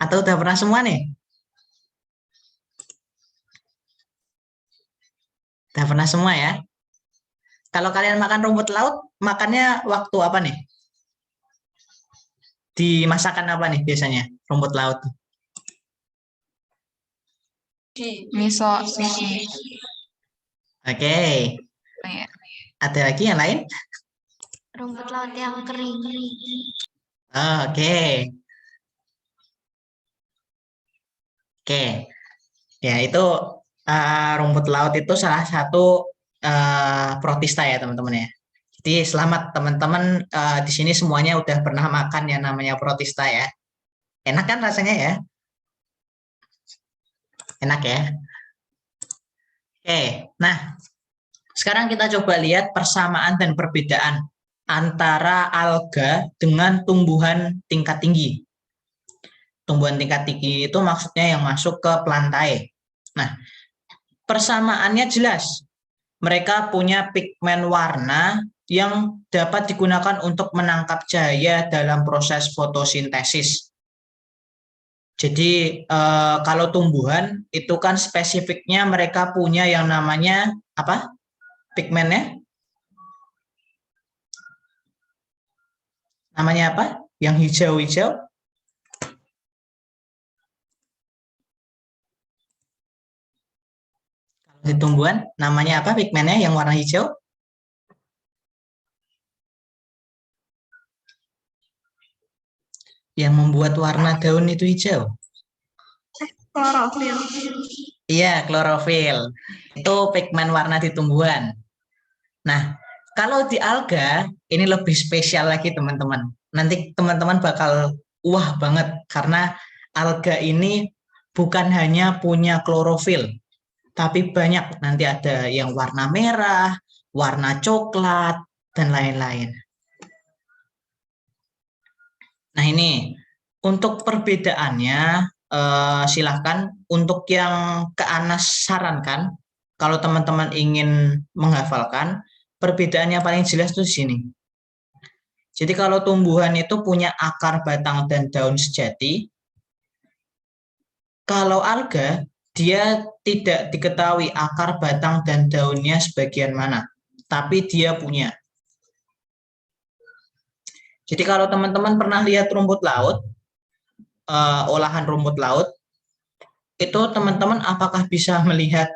Atau udah pernah semua nih? Udah pernah semua ya? Kalau kalian makan rumput laut, makannya waktu apa nih? Dimasakan apa nih biasanya rumput laut? Miso, sushi. Oke. Iya. Ada lagi yang lain? Rumput laut yang kering. Oke. Oke. Ya, itu rumput laut itu salah satu protista ya, teman-teman ya. Jadi selamat teman-teman, di sini semuanya udah pernah makan yang namanya protista ya. Enak kan rasanya ya? Enak ya? Oke, nah sekarang kita coba lihat persamaan dan perbedaan antara alga dengan tumbuhan tingkat tinggi. Tumbuhan tingkat tinggi itu maksudnya yang masuk ke plantae. Nah, persamaannya jelas. Mereka punya pigmen warna yang dapat digunakan untuk menangkap cahaya dalam proses fotosintesis. Jadi kalau tumbuhan itu kan spesifiknya mereka punya yang namanya apa? Pigmennya? Namanya apa? Yang hijau-hijau? Kalau di tumbuhan namanya apa pigmennya yang warna hijau? Yang membuat warna daun itu hijau. Klorofil. Iya, klorofil. Itu pigmen warna di tumbuhan. Nah, kalau di alga ini lebih spesial lagi teman-teman. Nanti teman-teman bakal wah banget karena alga ini bukan hanya punya klorofil, tapi banyak. Nanti ada yang warna merah, warna coklat, dan lain-lain. Nah ini, untuk perbedaannya, silahkan untuk yang ke Anas sarankan, kalau teman-teman ingin menghafalkan, perbedaannya paling jelas tuh di sini. Jadi kalau tumbuhan itu punya akar, batang, dan daun sejati, kalau alga, dia tidak diketahui akar, batang, dan daunnya sebagian mana, tapi dia punya. Jadi kalau teman-teman pernah lihat rumput laut, olahan rumput laut, itu teman-teman apakah bisa melihat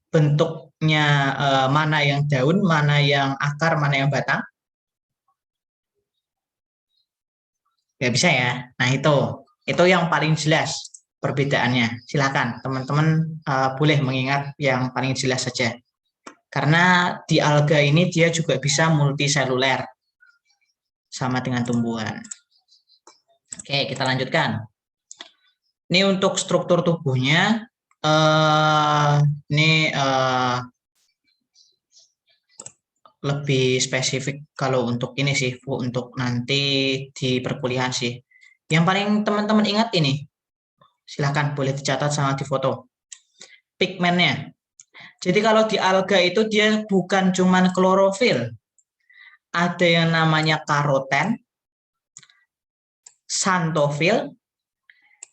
bentuknya, mana yang daun, mana yang akar, mana yang batang? Nggak bisa ya. Nah itu yang paling jelas perbedaannya. Silakan teman-teman boleh mengingat yang paling jelas saja. Karena di alga ini dia juga bisa multiseluler, sama dengan tumbuhan. Oke, kita lanjutkan. Ini untuk struktur tubuhnya, ini lebih spesifik kalau untuk ini sih, Bu, untuk nanti di perkuliahan sih. Yang paling teman-teman ingat ini, silahkan boleh dicatat sama difoto. Pigmennya. Jadi kalau di alga itu dia bukan cuman klorofil, ada yang namanya karoten, xanthofil,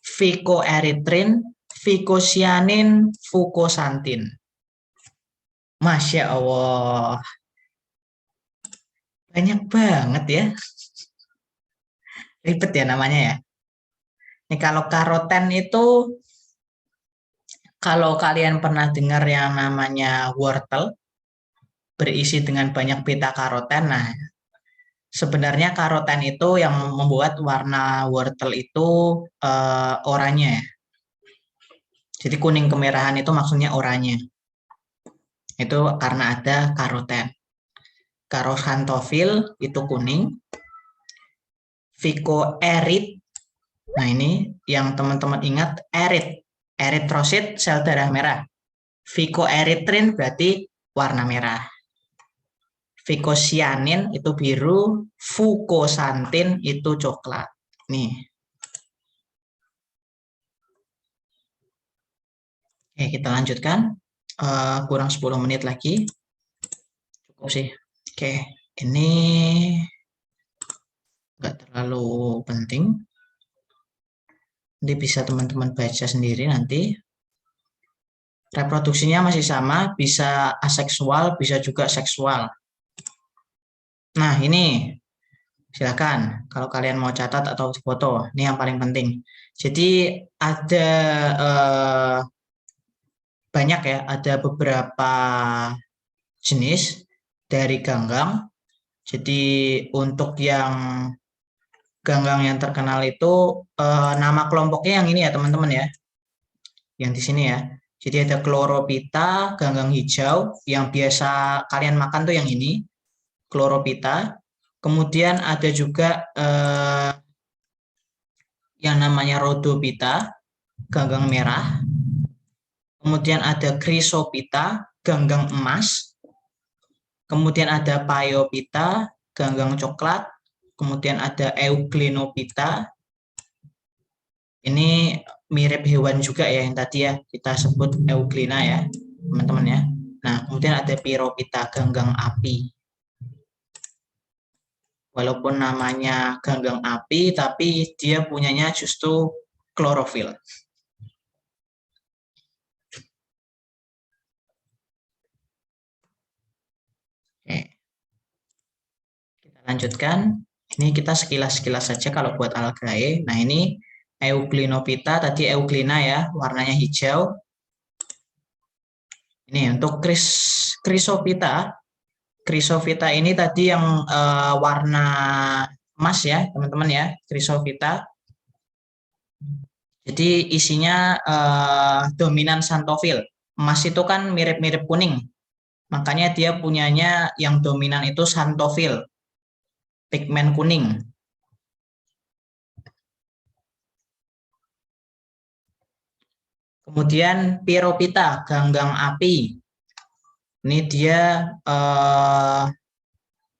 phycoerythrin, phycocyanin, fucoxanthin. Masya Allah. Banyak banget ya. Ribet ya namanya ya. Ini kalau karoten itu, kalau kalian pernah dengar yang namanya wortel, berisi dengan banyak beta karoten. Nah, sebenarnya karoten itu yang membuat warna wortel itu oranye. Jadi kuning kemerahan itu maksudnya oranye. Itu karena ada karoten. Xanthofil itu kuning. Phycoeryth. Nah ini yang teman-teman ingat, erit. Eritrosit sel darah merah. Phycoerythrin berarti warna merah. Phycocyanin itu biru, fucoxanthin itu coklat. Nih. Oke, kita lanjutkan. Kurang 10 menit lagi. Cukup sih. Oke, ini nggak terlalu penting. Nanti bisa teman-teman baca sendiri nanti. Reproduksinya masih sama, bisa aseksual, bisa juga seksual. Nah, ini silakan kalau kalian mau catat atau foto. Ini yang paling penting. Jadi ada banyak ya, ada beberapa jenis dari ganggang. Jadi untuk yang ganggang yang terkenal itu nama kelompoknya yang ini ya teman-teman ya. Yang di sini ya. Jadi ada Chlorophyta, ganggang hijau, yang biasa kalian makan tuh yang ini, Chlorophyta. Kemudian ada juga yang namanya Rhodophyta, ganggang merah. Kemudian ada Chrysophyta, ganggang emas. Kemudian ada Phaeophyta, ganggang coklat. Kemudian ada Euglenophyta. Ini mirip hewan juga ya yang tadi ya kita sebut euglena ya teman-teman ya. Nah kemudian ada Pyrophyta, ganggang api. Walaupun namanya ganggang api tapi dia punyanya justru klorofil. Oke. Kita lanjutkan. Ini kita sekilas-sekilas saja kalau buat algae. Nah ini Euglenophyta, tadi euglena ya, warnanya hijau. Ini untuk Chrysophyta. Chrysophyta ini tadi yang warna emas ya, teman-teman ya, Chrysophyta. Jadi isinya dominan xanthofil. Emas itu kan mirip-mirip kuning. Makanya dia punyanya yang dominan itu xanthofil. Pigmen kuning. Kemudian Pyrrhophyta, ganggang api. Ini dia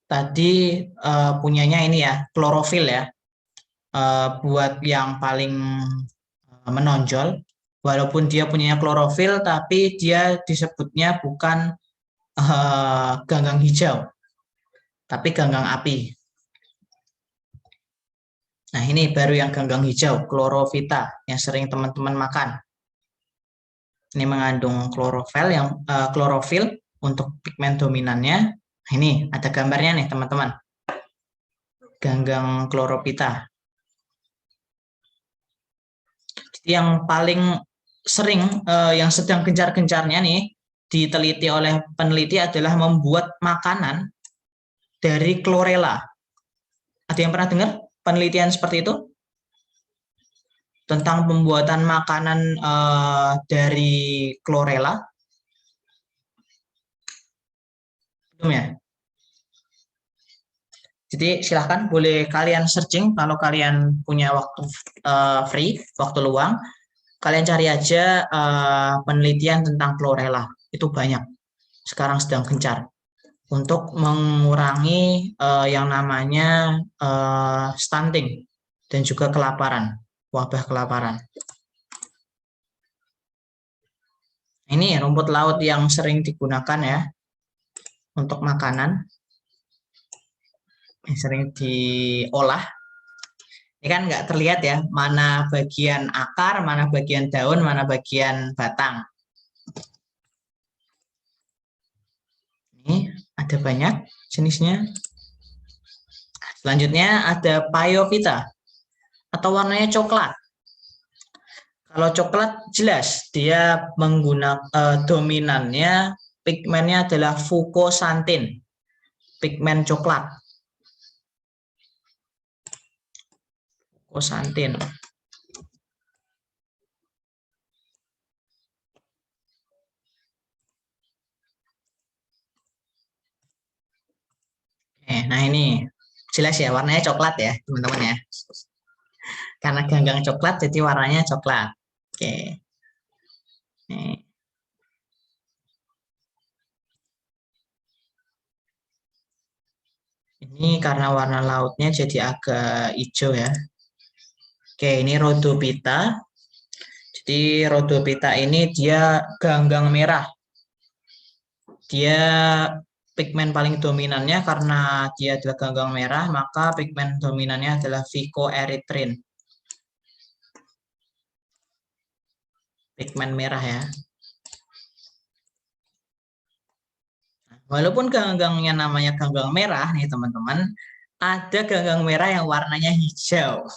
tadi punyanya ini ya, klorofil ya. Buat yang paling menonjol, walaupun dia punyanya klorofil, tapi dia disebutnya bukan ganggang hijau, tapi ganggang api. Nah, ini baru yang ganggang hijau, Chlorophyta, yang sering teman-teman makan. Ini mengandung klorofil untuk pigmen dominannya. Nah, ini ada gambarnya nih, teman-teman. Ganggang Chlorophyta. Jadi yang paling sering, yang sedang gencar-gencarnya nih, diteliti oleh peneliti adalah membuat makanan dari chlorella. Ada yang pernah dengar penelitian seperti itu? Tentang pembuatan makanan dari chlorella? Belum ya? Jadi silahkan boleh kalian searching kalau kalian punya waktu free, waktu luang. Kalian cari aja penelitian tentang chlorella. Itu banyak. Sekarang sedang gencar. Untuk mengurangi yang namanya stunting dan juga kelaparan. Wabah kelaparan. Ini rumput laut yang sering digunakan ya untuk makanan, yang sering diolah. Ini kan nggak terlihat ya, mana bagian akar, mana bagian daun, mana bagian batang. Ini ada banyak jenisnya. Selanjutnya ada Pyrrhophyta atau warnanya coklat. Kalau coklat jelas dia menggunakan dominannya pigmennya adalah fucoxanthin, pigmen coklat. Fucoxanthin. Nah ini jelas ya warnanya coklat ya teman-teman ya. Karena ganggang coklat jadi warnanya coklat. Oke. Nih. Ini karena warna lautnya jadi agak hijau ya. Oke, ini Rhodophyta. Jadi Rhodophyta ini dia ganggang merah. Dia pigmen paling dominannya karena dia adalah ganggang merah, maka pigmen dominannya adalah phycoerythrin. Pigmen merah ya. Walaupun ganggangnya namanya ganggang merah nih teman-teman, ada ganggang merah yang warnanya hijau.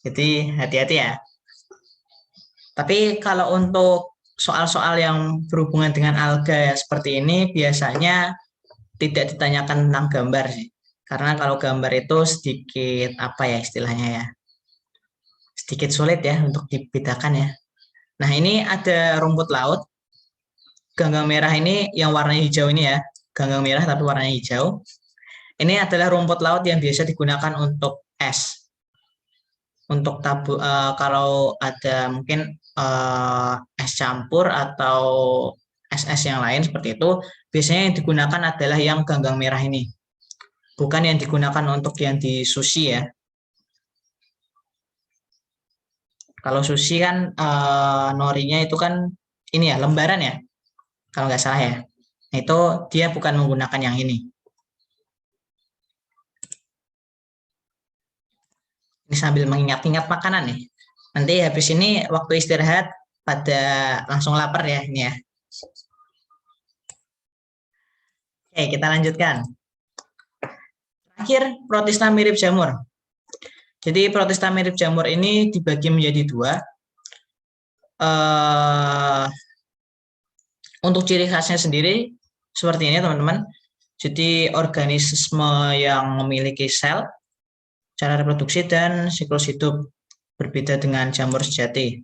Jadi hati-hati ya. Tapi kalau untuk soal-soal yang berhubungan dengan alga seperti ini biasanya tidak ditanyakan tentang gambar sih. Karena kalau gambar itu sedikit apa ya istilahnya ya. Sedikit sulit ya untuk dibedakan ya. Nah, ini ada rumput laut. Ganggang merah ini yang warnanya hijau ini ya. Ganggang merah tapi warnanya hijau. Ini adalah rumput laut yang biasa digunakan untuk es. Untuk kalau ada mungkin es campur atau es-es yang lain seperti itu, biasanya yang digunakan adalah yang ganggang merah ini. Bukan yang digunakan untuk yang di sushi ya. Kalau sushi kan norinya itu kan ini ya, lembaran ya. Kalau nggak salah ya. Nah, itu dia bukan menggunakan yang ini. Ini sambil mengingat-ingat makanan nih. Nanti habis ini waktu istirahat pada langsung lapar ya ini ya. Oke, kita lanjutkan. Terakhir, protista mirip jamur. Jadi protista mirip jamur ini dibagi menjadi dua. Untuk ciri khasnya sendiri seperti ini teman-teman. Jadi organisme yang memiliki sel, cara reproduksi dan siklus hidup berbeda dengan jamur sejati.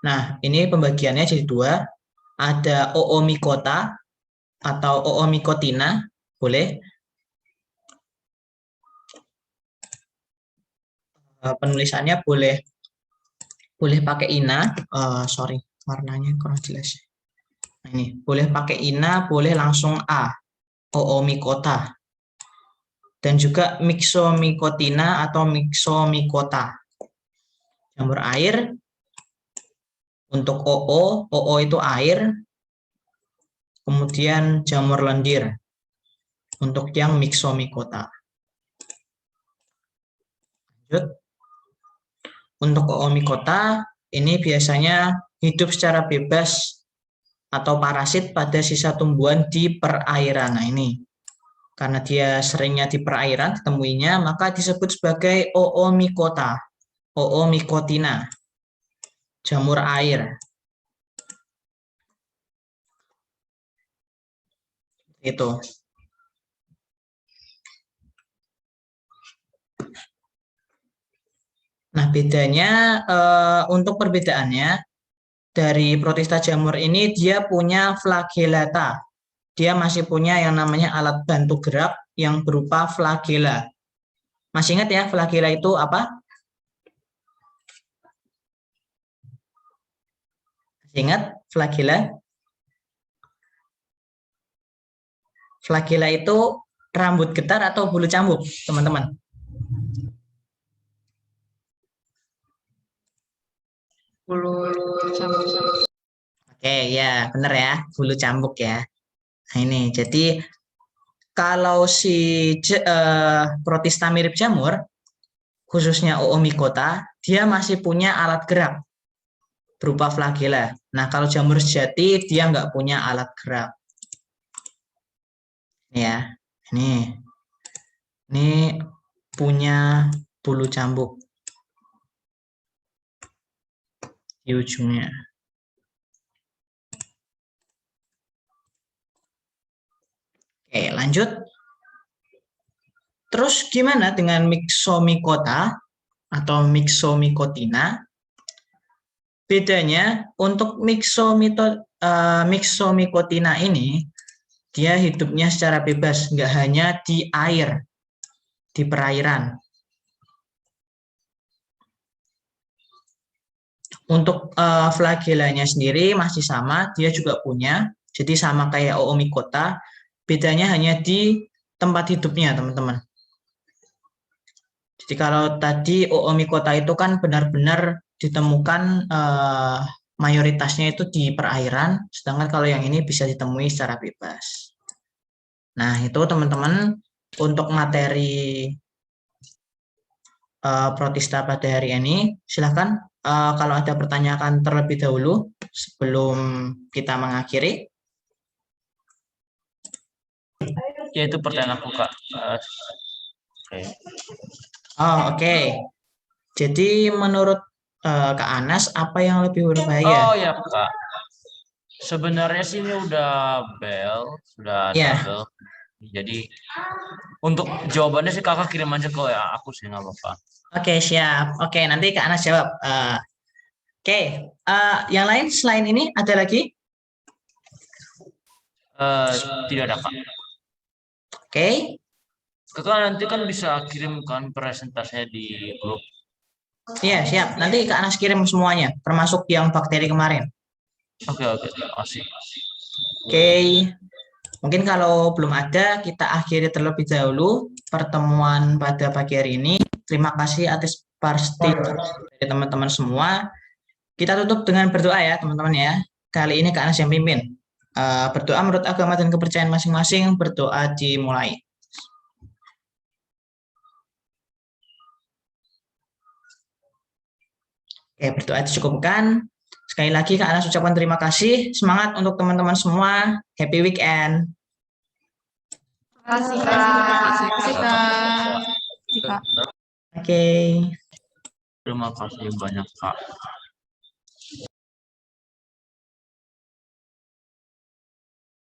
Nah, ini pembagiannya jadi dua. Ada Oomycota atau penulisannya boleh pakai ina. Sorry, warnanya kurang jelas. Nah, ini boleh pakai ina, boleh langsung a, oomycota, dan juga myxomycotina atau myxomycota. Jamur air untuk oo itu air, kemudian jamur lendir untuk yang myxomycota. Lanjut. Untuk oomycota ini biasanya hidup secara bebas atau parasit pada sisa tumbuhan di perairan. Nah, ini karena dia seringnya di perairan ditemuinya, maka disebut sebagai oomycota, oomycotina, jamur air. Itu. Nah, bedanya untuk perbedaannya dari protista jamur ini dia punya flagellata. Dia masih punya yang namanya alat bantu gerak yang berupa flagella. Masih ingat ya flagella itu apa? Masih ingat flagella? Flagella itu rambut getar atau bulu cambuk, teman-teman? Bulu cambuk. Oke, ya benar ya, bulu cambuk ya. Nah, ini jadi kalau si protista mirip jamur, khususnya oomycota, dia masih punya alat gerak berupa flagella. Nah, kalau jamur sejati dia nggak punya alat gerak. Ya, ini punya bulu cambuk di ujungnya. Oke, lanjut. Terus gimana dengan myxomycota atau myxomycotina? Bedanya untuk myxomycotina ini dia hidupnya secara bebas, nggak hanya di air, di perairan. Untuk flagellanya sendiri masih sama, dia juga punya. Jadi sama kayak oomycota, bedanya hanya di tempat hidupnya, teman-teman. Jadi kalau tadi oomycota itu kan benar-benar ditemukan mayoritasnya itu di perairan, sedangkan kalau yang ini bisa ditemui secara bebas. Nah, itu teman-teman untuk materi protista pada hari ini. Silahkan kalau ada pertanyaan terlebih dahulu sebelum kita mengakhiri. Ya, itu pertanyaan aku, Kak. Oke. Oke. Jadi menurut Kak Anas, apa yang lebih berbahaya? Oh ya, Kak. Sebenarnya sih ini udah sudah Ya. double. Jadi untuk jawabannya sih kakak kirim aja ke aku sih, nggak apa-apa. Oke, siap. Oke, nanti Kak Anas jawab. Oke, yang lain selain ini ada lagi? Tidak ada, Kak. Oke. Kakak nanti kan bisa kirimkan presentasinya di grup. Iya, siap. Nanti Kak Anas kirim semuanya, termasuk yang bakteri kemarin. Oke, makasih. Oke. Mungkin kalau belum ada, kita akhiri terlebih dahulu pertemuan pada pagi hari ini. Terima kasih atas partisipasi dari teman-teman semua. Kita tutup dengan berdoa ya, teman-teman ya. Kali ini Kak Anas yang pimpin. Berdoa menurut agama dan kepercayaan masing-masing, berdoa dimulai. Oke, berdoa dicukupkan. Sekali lagi Kak Anas ucapkan terima kasih. Semangat untuk teman-teman semua. Happy weekend. Terima kasih, Kak. Oke. Terima kasih banyak, Kak.